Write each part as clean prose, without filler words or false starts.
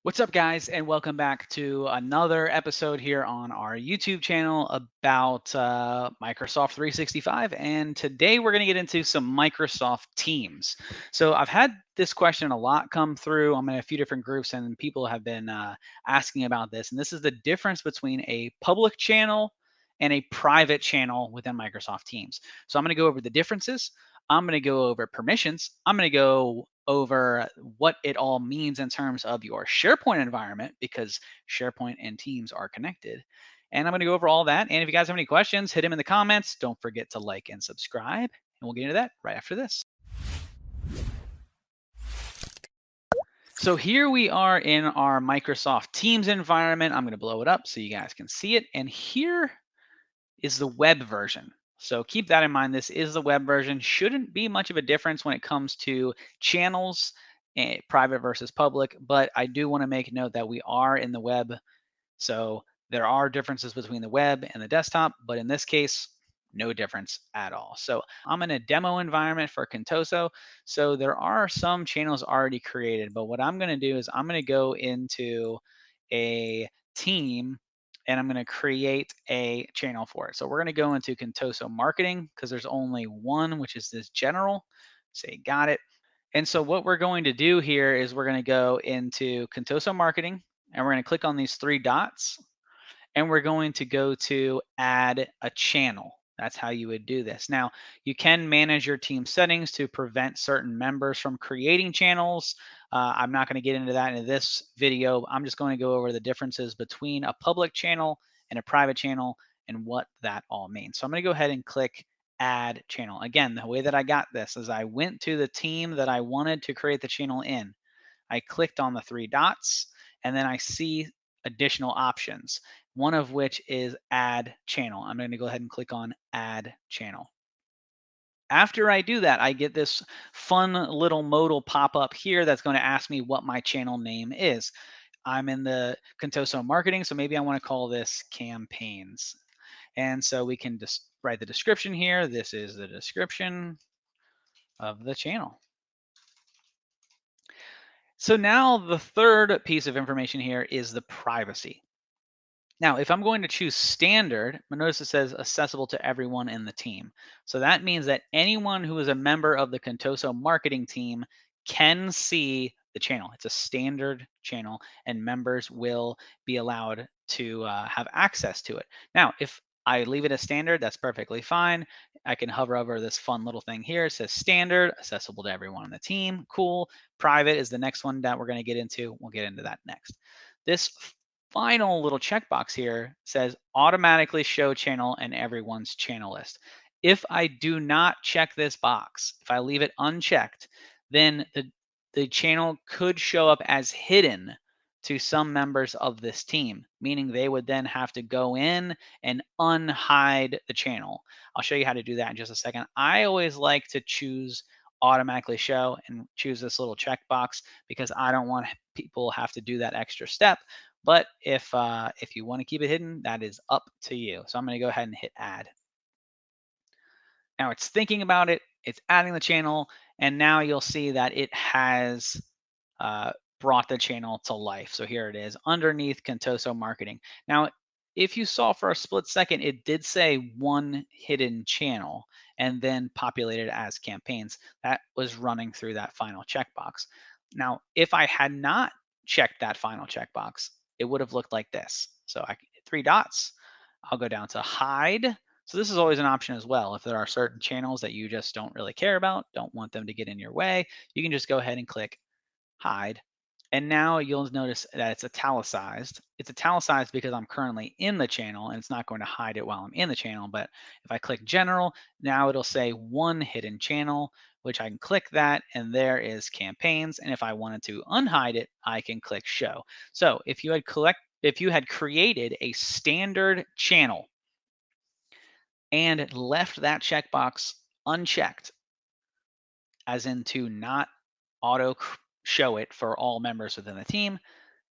What's up, guys, and welcome back to another episode here on our YouTube channel about Microsoft 365. And today we're going to get into some Microsoft Teams. So I've had this question a lot come through. I'm in a few different groups, and people have been asking about this. And this is the difference between a public channel and a private channel within Microsoft Teams. So I'm going to go over the differences. I'm going to go over permissions. I'm going to go over what it all means in terms of your SharePoint environment because SharePoint and Teams are connected. And I'm going to go over all that. And if you guys have any questions, hit them in the comments. Don't forget to like and subscribe. And we'll get into that right after this. So here we are in our Microsoft Teams environment. I'm going to blow it up so you guys can see it. And here is the web version. So keep that in mind. This is the web version. Shouldn't be much of a difference when it comes to channels, private versus public, but I do want to make note that we are in the web. So there are differences between the web and the desktop, but in this case, no difference at all. So I'm in a demo environment for Contoso. So there are some channels already created, but what I'm going to do is I'm going to go into a team and I'm going to create a channel for it. So we're going to go into Contoso marketing because there's only one, which is this general. Say got it. And so what we're going to do here is we're going to go into Contoso marketing and we're going to click on these three dots and we're going to go to add a channel. That's how you would do this. Now, you can manage your team settings to prevent certain members from creating channels. I'm not going to get into that in this video. I'm just going to go over the differences between a public channel and a private channel and what that all means. So I'm going to go ahead and click add channel. Again, the way that I got this is I went to the team that I wanted to create the channel in. I clicked on the three dots and then I see additional options, one of which is add channel. I'm going to go ahead and click on add channel. After I do that, I get this fun little modal pop up here that's going to ask me what my channel name is. I'm in the Contoso marketing, so maybe I want to call this campaigns. And so we can just write the description here. This is the description of the channel. So now the third piece of information here is the privacy. Now, if I'm going to choose standard, notice it says accessible to everyone in the team. So that means that anyone who is a member of the Contoso marketing team can see the channel. It's a standard channel, and members will be allowed to have access to it. Now, if I leave it as standard, that's perfectly fine. I can hover over this fun little thing here. It says standard, accessible to everyone on the team. Cool. Private is the next one that we're going to get into. We'll get into that next. This final little checkbox here says automatically show channel and everyone's channel list. If I do not check this box, if I leave it unchecked, then the channel could show up as hidden to some members of this team, meaning they would then have to go in and unhide the channel. I'll show you how to do that in just a second. I always like to choose automatically show and choose this little checkbox because I don't want people have to do that extra step. But if you want to keep it hidden, that is up to you. So I'm going to go ahead and hit add. Now it's thinking about it, it's adding the channel, and now you'll see that it has brought the channel to life. So here it is underneath Contoso Marketing. Now, if you saw for a split second, it did say one hidden channel and then populated as campaigns. That was running through that final checkbox. Now, if I had not checked that final checkbox, it would have looked like this. So I hit three dots. I'll go down to hide. So this is always an option as well. If there are certain channels that you just don't really care about, don't want them to get in your way, you can just go ahead and click hide. And now you'll notice that it's italicized. It's italicized because I'm currently in the channel and it's not going to hide it while I'm in the channel. But if I click general, now it'll say one hidden channel, which I can click that and there is campaigns. And if I wanted to unhide it, I can click show. So if you had created a standard channel and left that checkbox unchecked, as in to not auto show it for all members within the team,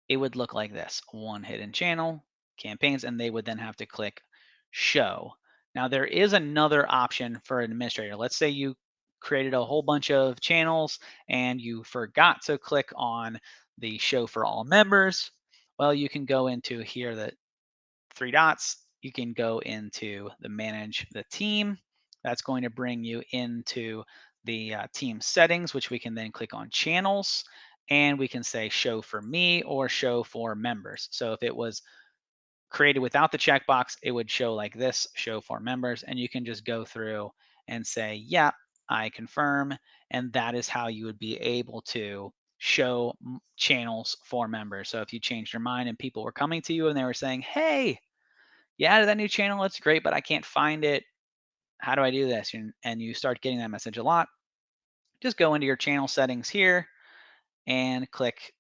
it would look like this: one hidden channel, campaigns, and they would then have to click show. Now there is another option for an administrator. Let's say you created a whole bunch of channels and you forgot to click on the show for all members, well, you can go into here, the three dots. You can go into the manage the team. That's going to bring you into the team settings, which we can then click on channels, and we can say show for me or show for members. So if it was created without the checkbox, it would show like this, show for members, and you can just go through and say, yeah, I confirm, and that is how you would be able to show channels for members. So if you changed your mind and people were coming to you and they were saying, hey, you added that new channel, it's great, but I can't find it. How do I do this? And you start getting that message a lot, just go into your channel settings here and click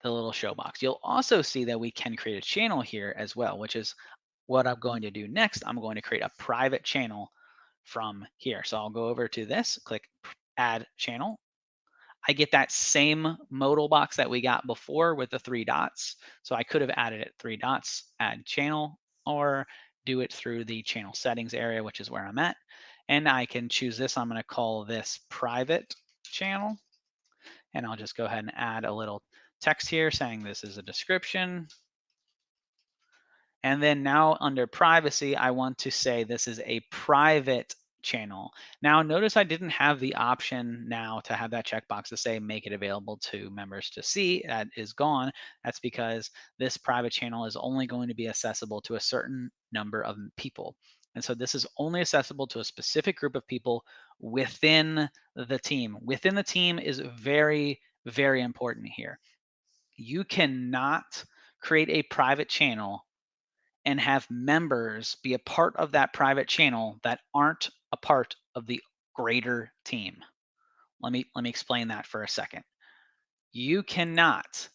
the little show box. You'll also see that we can create a channel here as well, which is what I'm going to do next. I'm going to create a private channel from here. So I'll go over to this, click add channel. I get that same modal box that we got before with the three dots. So I could have added it three dots, add channel, or do it through the channel settings area, which is where I'm at. And I can choose this. I'm going to call this private channel. And I'll just go ahead and add a little text here saying this is a description. And then now under privacy, I want to say this is a private channel. Now notice I didn't have the option now to have that checkbox to say make it available to members to see. That is gone. That's because this private channel is only going to be accessible to a certain number of people. And so this is only accessible to a specific group of people within the team. Within the team is very, very important here. You cannot create a private channel and have members be a part of that private channel that aren't a part of the greater team. Let me explain that for a second. You cannot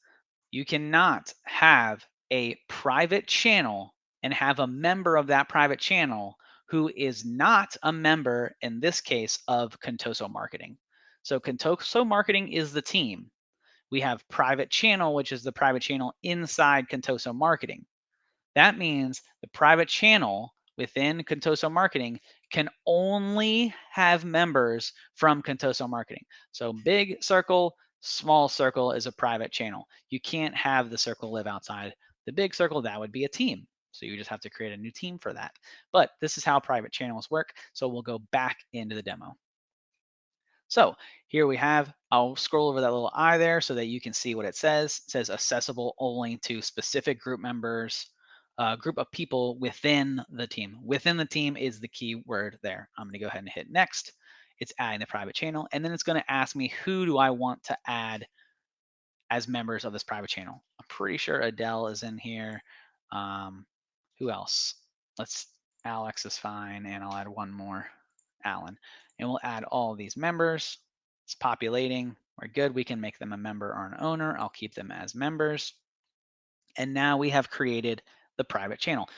have a private channel and have a member of that private channel who is not a member, in this case, of Contoso Marketing. So Contoso Marketing is the team. We have private channel, which is the private channel inside Contoso Marketing. That means the private channel within Contoso Marketing can only have members from Contoso Marketing. So big circle, small circle is a private channel. You can't have the circle live outside the big circle. That would be a team. So you just have to create a new team for that. But this is how private channels work. So we'll go back into the demo. So here we have, I'll scroll over that little eye there so that you can see what it says. It says accessible only to specific group members, group of people within the team. Within the team is the key word there. I'm gonna go ahead and hit next. It's adding the private channel, and then it's gonna ask me who do I want to add as members of this private channel. I'm pretty sure Adele is in here. Who else? Alex is fine, and I'll add one more, Alan. And we'll add all of these members. It's populating. We're good. We can make them a member or an owner. I'll keep them as members. And now we have created the private channel.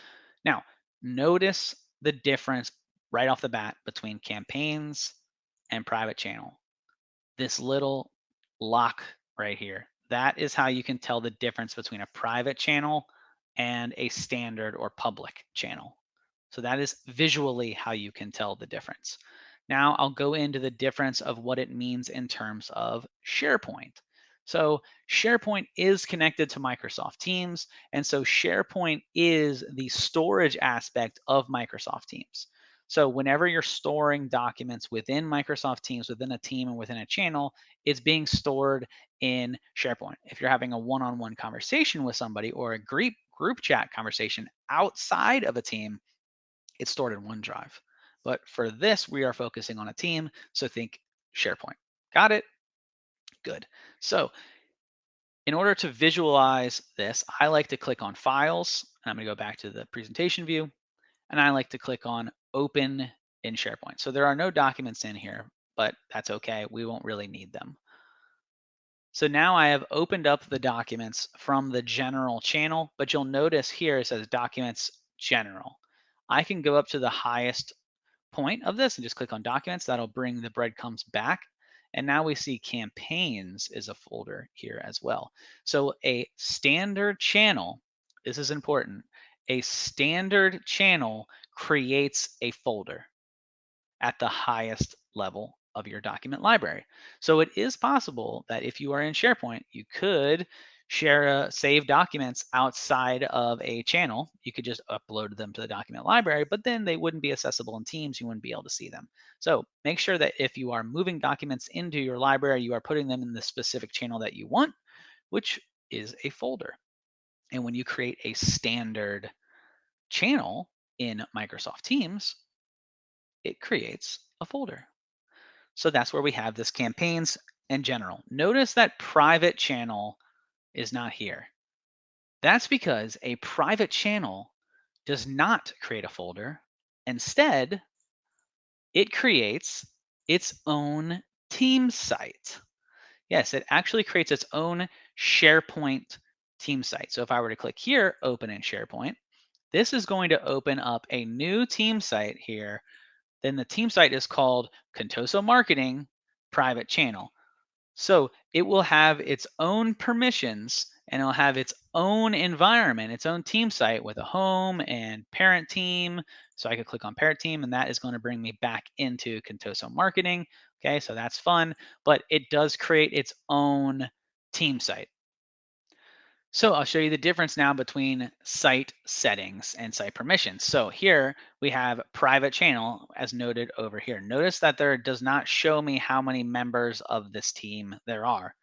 Now, notice the difference right off the bat between campaigns and private channel. This little lock right here, that is how you can tell the difference between a private channel and a standard or public channel. So that is visually how you can tell the difference. Now I'll go into the difference of what it means in terms of SharePoint. So SharePoint is connected to Microsoft Teams, and so SharePoint is the storage aspect of Microsoft Teams. So whenever you're storing documents within Microsoft Teams, within a team and within a channel, it's being stored in SharePoint. If you're having a one-on-one conversation with somebody or a group chat conversation outside of a team, it's stored in OneDrive. But for this, we are focusing on a team, so think SharePoint. Got it? Good. So in order to visualize this, I like to click on Files, and I'm going to go back to the presentation view, and I like to click on Open in SharePoint. So there are no documents in here, but that's okay. We won't really need them. So now I have opened up the documents from the general channel, but you'll notice here it says Documents General. I can go up to the highest point of this and just click on Documents. That'll bring the breadcrumbs back. And now we see Campaigns is a folder here as well. So a standard channel, this is important, a standard channel creates a folder at the highest level of your document library. So it is possible that if you are in SharePoint, you could share save documents outside of a channel. You could just upload them to the document library, but then they wouldn't be accessible in Teams. You wouldn't be able to see them. So make sure that if you are moving documents into your library, you are putting them in the specific channel that you want, which is a folder. And when you create a standard channel in Microsoft Teams, it creates a folder. So that's where we have this campaigns and general. Notice that private channel is not here. That's because a private channel does not create a folder. Instead, it creates its own team site. Yes, it actually creates its own SharePoint team site. So if I were to click here, open in SharePoint, this is going to open up a new team site here. Then the team site is called Contoso Marketing Private Channel. So it will have its own permissions and it'll have its own environment, its own team site with a home and parent team. So I could click on parent team and that is going to bring me back into Contoso Marketing. Okay, so that's fun, but it does create its own team site. So I'll show you the difference now between site settings and site permissions. So here we have private channel as noted over here. Notice that there does not show me how many members of this team there are.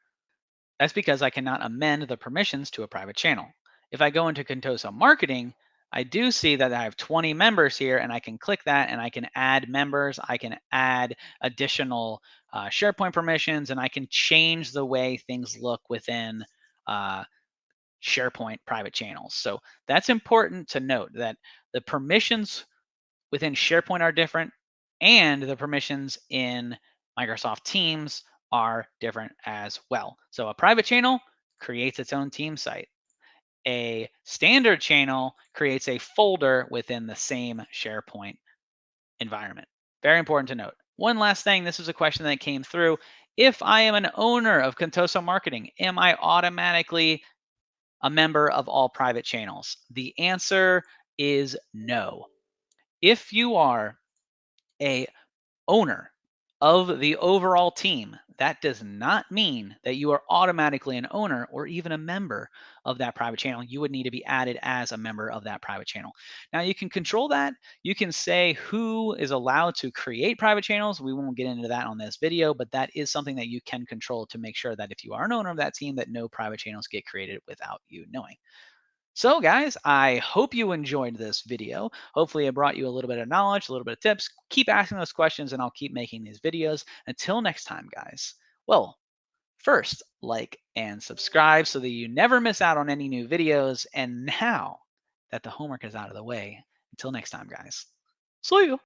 That's because I cannot amend the permissions to a private channel. If I go into Contoso Marketing, I do see that I have 20 members here and I can click that and I can add members. I can add additional SharePoint permissions and I can change the way things look within SharePoint private channels. So that's important to note that the permissions within SharePoint are different and the permissions in Microsoft Teams are different as well. So a private channel creates its own team site. A standard channel creates a folder within the same SharePoint environment. Very important to note. One last thing, this is a question that came through. If I am an owner of Contoso Marketing, am I automatically a member of all private channels? The answer is no. If you are a owner of the overall team, that does not mean that you are automatically an owner or even a member of that private channel. You would need to be added as a member of that private channel. Now you can control that. You can say who is allowed to create private channels. We won't get into that on this video, but that is something that you can control to make sure that if you are an owner of that team, that no private channels get created without you knowing. So guys, I hope you enjoyed this video. Hopefully it brought you a little bit of knowledge, a little bit of tips. Keep asking those questions and I'll keep making these videos. Until next time, guys. Well, first, like and subscribe so that you never miss out on any new videos. And now that the homework is out of the way, until next time, guys. See you.